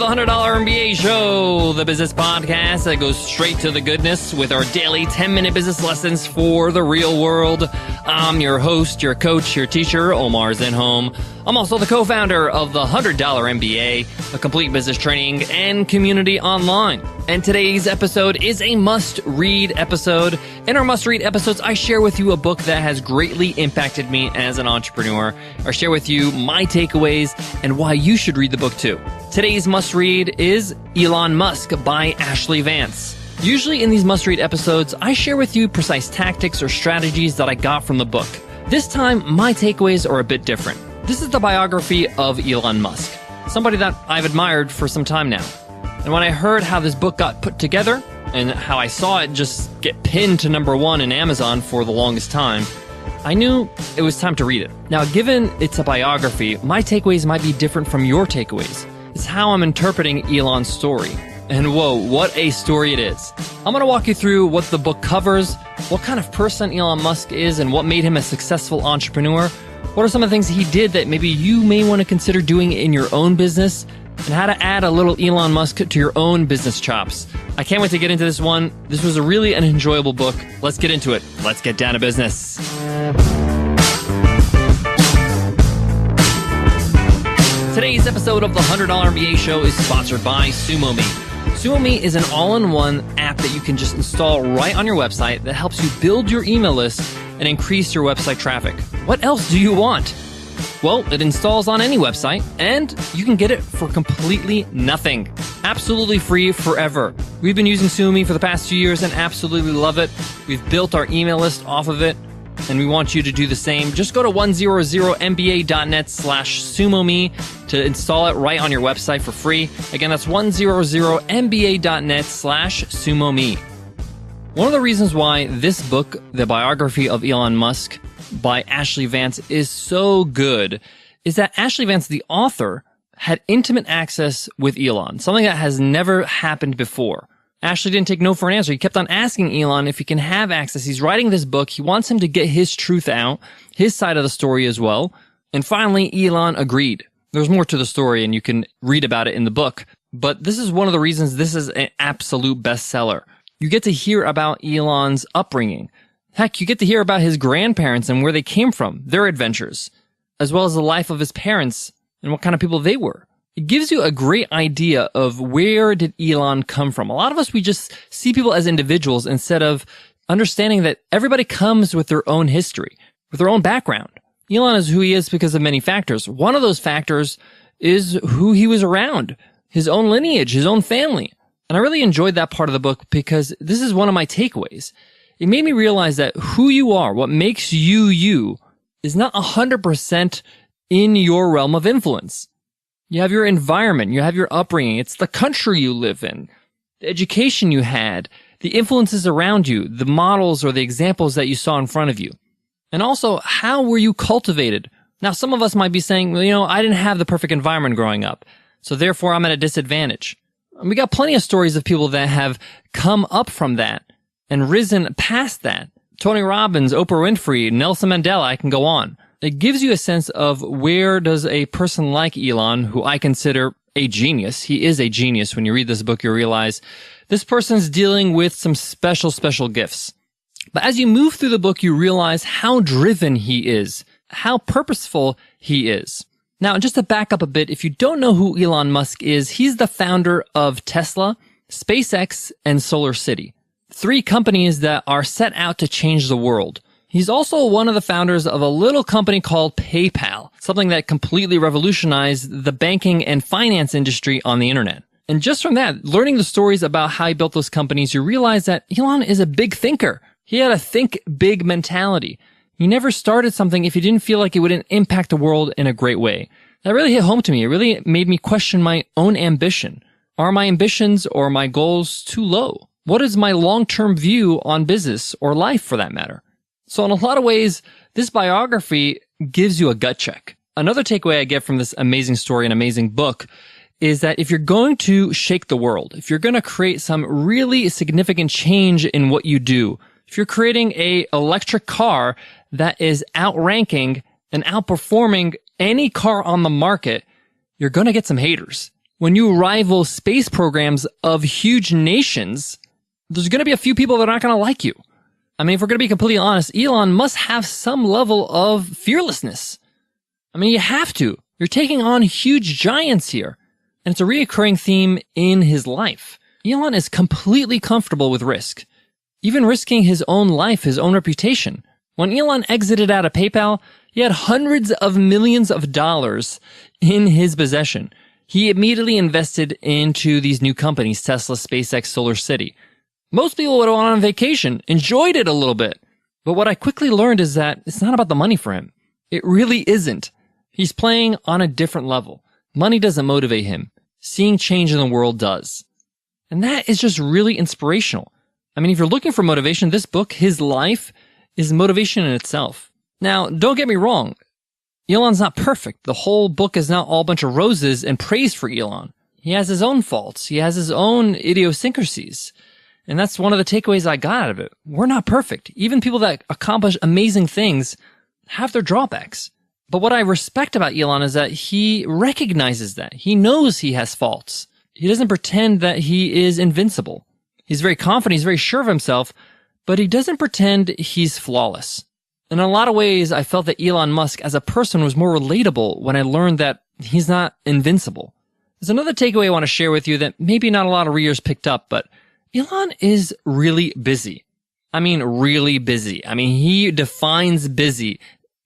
$100 MBA Show, the business podcast that goes straight to the goodness with our daily 10-minute business lessons for the real world. I'm your host, your coach, your teacher, Omar Zenhom. I'm also the co-founder of the $100 MBA, a complete business training and community online. And today's episode is a must-read episode. In our must-read episodes, I share with you a book that has greatly impacted me as an entrepreneur. I share with you my takeaways and why you should read the book too. Today's must-read is Elon Musk by Ashlee Vance. Usually in these must-read episodes, I share with you precise tactics or strategies that I got from the book. This time, my takeaways are a bit different. This is the biography of Elon Musk, somebody that I've admired for some time now. And when I heard how this book got put together and how I saw it just get pinned to #1 in Amazon for the longest time, I knew it was time to read it. Now, given it's a biography, my takeaways might be different from your takeaways. It's how I'm interpreting Elon's story. And whoa, what a story it is. I'm going to walk you through what the book covers, what kind of person Elon Musk is, and what made him a successful entrepreneur. What are some of the things he did that maybe you may want to consider doing in your own business, and how to add a little Elon Musk to your own business chops. I can't wait to get into this one. This was really an enjoyable book. Let's get into it. Let's get down to business. Today's episode of the $100 MBA Show is sponsored by SumoMe. SumoMe is an all-in-one app that you can just install right on your website that helps you build your email list and increase your website traffic. What else do you want? Well, it installs on any website, and you can get it for completely nothing. Absolutely free forever. We've been using SumoMe for the past few years and absolutely love it. We've built our email list off of it, and we want you to do the same. Just go to 100mba.net/SumoMe to install it right on your website for free. Again, that's 100mba.net/SumoMe. One of the reasons why this book, the biography of Elon Musk by Ashlee Vance, is so good is that Ashlee Vance, the author, had intimate access with Elon, something that has never happened before. Ashlee didn't take no for an answer. He kept on asking Elon if he can have access. He's writing this book. He wants him to get his truth out, his side of the story as well. And finally, Elon agreed. There's more to the story, and you can read about it in the book. But this is one of the reasons this is an absolute bestseller. You get to hear about Elon's upbringing. Heck, you get to hear about his grandparents and where they came from, their adventures, as well as the life of his parents and what kind of people they were. It gives you a great idea of where did Elon come from. A lot of us, we just see people as individuals instead of understanding that everybody comes with their own history, with their own background. Elon is who he is because of many factors. One of those factors is who he was around, his own lineage, his own family. And I really enjoyed that part of the book because this is one of my takeaways. It made me realize that who you are, what makes you you, is not 100% in your realm of influence. You have your environment, you have your upbringing, it's the country you live in, the education you had, the influences around you, the models or the examples that you saw in front of you. And also, how were you cultivated? Now, some of us might be saying, well, I didn't have the perfect environment growing up, so therefore I'm at a disadvantage. And we got plenty of stories of people that have come up from that and risen past that. Tony Robbins, Oprah Winfrey, Nelson Mandela, I can go on. It gives you a sense of where does a person like Elon, who I consider a genius, he is a genius. When you read this book, you realize this person's dealing with some special gifts. But as you move through the book, you realize how driven he is, how purposeful he is. Now, just to back up a bit, if you don't know who Elon Musk is, he's the founder of Tesla, SpaceX, and SolarCity. 3 companies that are set out to change the world. He's also one of the founders of a little company called PayPal, something that completely revolutionized the banking and finance industry on the internet. And just from that, learning the stories about how he built those companies, you realize that Elon is a big thinker. He had a think big mentality. He never started something if he didn't feel like it wouldn't impact the world in a great way. That really hit home to me. It really made me question my own ambition. Are my ambitions or my goals too low? What is my long-term view on business or life for that matter? So in a lot of ways, this biography gives you a gut check. Another takeaway I get from this amazing story and amazing book is that if you're going to shake the world, if you're going to create some really significant change in what you do, if you're creating an electric car that is outranking and outperforming any car on the market, you're going to get some haters. When you rival space programs of huge nations, there's going to be a few people that aren't going to like you. I mean, if we're going to be completely honest, Elon must have some level of fearlessness. I mean, you have to. You're taking on huge giants here. And it's a reoccurring theme in his life. Elon is completely comfortable with risk, even risking his own life, his own reputation. When Elon exited out of PayPal, he had hundreds of millions of dollars in his possession. He immediately invested into these new companies, Tesla, SpaceX, Solar City. Most people would have gone on vacation, enjoyed it a little bit. But what I quickly learned is that it's not about the money for him. It really isn't. He's playing on a different level. Money doesn't motivate him. Seeing change in the world does. And that is just really inspirational. I mean, if you're looking for motivation, this book, his life, is motivation in itself. Now, don't get me wrong. Elon's not perfect. The whole book is not all a bunch of roses and praise for Elon. He has his own faults. He has his own idiosyncrasies. And that's one of the takeaways I got out of it. We're not perfect. Even people that accomplish amazing things have their drawbacks. But what I respect about Elon is that he recognizes that. He knows he has faults. He doesn't pretend that he is invincible. He's very confident. He's very sure of himself, but he doesn't pretend he's flawless. In a lot of ways, I felt that Elon Musk as a person was more relatable when I learned that he's not invincible. There's another takeaway I want to share with you that maybe not a lot of readers picked up, but Elon is really busy. I mean, really busy. I mean, he defines busy.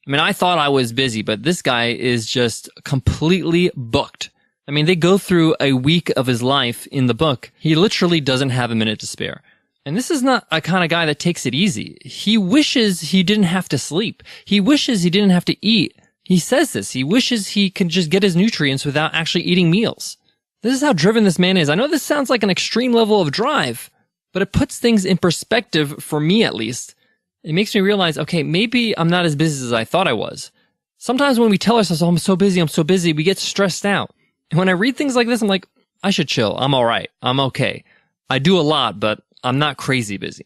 I mean, I thought I was busy, but this guy is just completely booked. I mean, they go through a week of his life in the book. He literally doesn't have a minute to spare. And this is not a kind of guy that takes it easy. He wishes he didn't have to sleep. He wishes he didn't have to eat. He says this. He wishes he can just get his nutrients without actually eating meals. This is how driven this man is. I know this sounds like an extreme level of drive, but it puts things in perspective, for me at least. It makes me realize, okay, maybe I'm not as busy as I thought I was. Sometimes when we tell ourselves, oh, I'm so busy, we get stressed out. And when I read things like this, I'm like, I should chill. I'm all right. I'm okay. I do a lot, but I'm not crazy busy.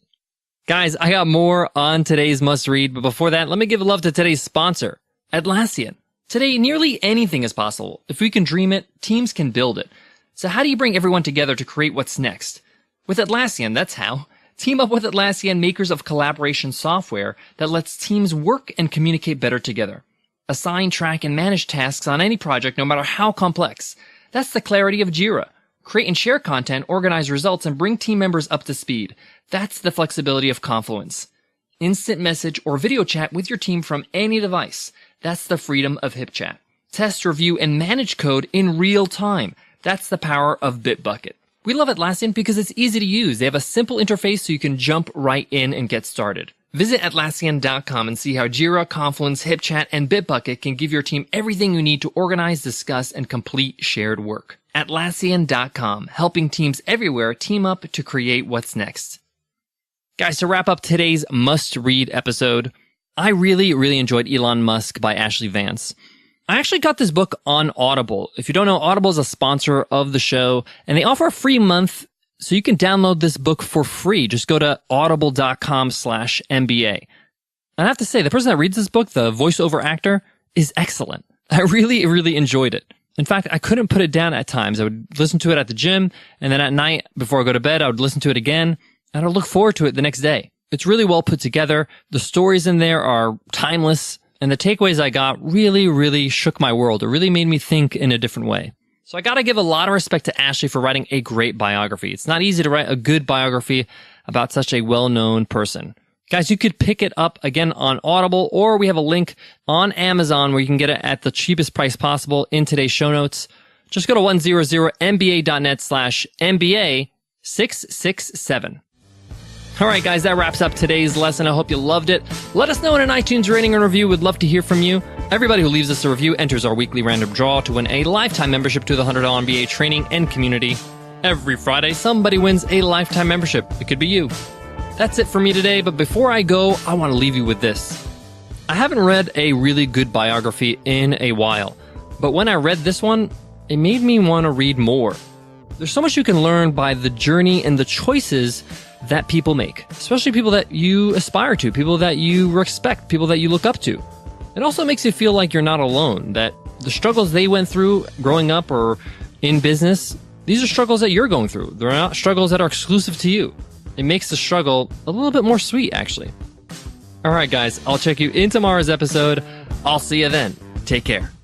Guys, I got more on today's must read, but before that, let me give love to today's sponsor, Atlassian. Today, nearly anything is possible. If we can dream it, teams can build it. So how do you bring everyone together to create what's next? With Atlassian, that's how. Team up with Atlassian, makers of collaboration software that lets teams work and communicate better together. Assign, track, and manage tasks on any project, no matter how complex. That's the clarity of Jira. Create and share content, organize results, and bring team members up to speed. That's the flexibility of Confluence. Instant message or video chat with your team from any device. That's the freedom of HipChat. Test, review, and manage code in real time. That's the power of Bitbucket. We love Atlassian because it's easy to use. They have a simple interface so you can jump right in and get started. Visit Atlassian.com and see how Jira, Confluence, HipChat, and Bitbucket can give your team everything you need to organize, discuss, and complete shared work. Atlassian.com, helping teams everywhere team up to create what's next. Guys, to wrap up today's must-read episode, I really enjoyed Elon Musk by Ashlee Vance. I actually got this book on Audible. If you don't know, Audible is a sponsor of the show, and they offer a free month, so you can download this book for free. Just go to audible.com/MBA. And I have to say, the person that reads this book, the voiceover actor, is excellent. I really enjoyed it. In fact, I couldn't put it down at times. I would listen to it at the gym, and then at night, before I go to bed, I would listen to it again, and I would look forward to it the next day. It's really well put together. The stories in there are timeless. And the takeaways I got really shook my world. It really made me think in a different way. So I gotta give a lot of respect to Ashlee for writing a great biography. It's not easy to write a good biography about such a well-known person. Guys, you could pick it up again on Audible, or we have a link on Amazon where you can get it at the cheapest price possible in today's show notes. Just go to 100mba.net/MBA667. All right, guys, that wraps up today's lesson. I hope you loved it. Let us know in an iTunes rating and review. We'd love to hear from you. Everybody who leaves us a review enters our weekly random draw to win a lifetime membership to the $100 MBA Training and Community. Every Friday, somebody wins a lifetime membership. It could be you. That's it for me today, but before I go, I want to leave you with this. I haven't read a really good biography in a while, but when I read this one, it made me want to read more. There's so much you can learn by the journey and the choices that people make, especially people that you aspire to, people that you respect, people that you look up to. It also makes you feel like you're not alone, that the struggles they went through growing up or In business, these are struggles that you're going through. They're not struggles that are exclusive to you. It makes the struggle a little bit more sweet, actually. All right, guys, I'll check you in tomorrow's episode. I'll see you then. Take care.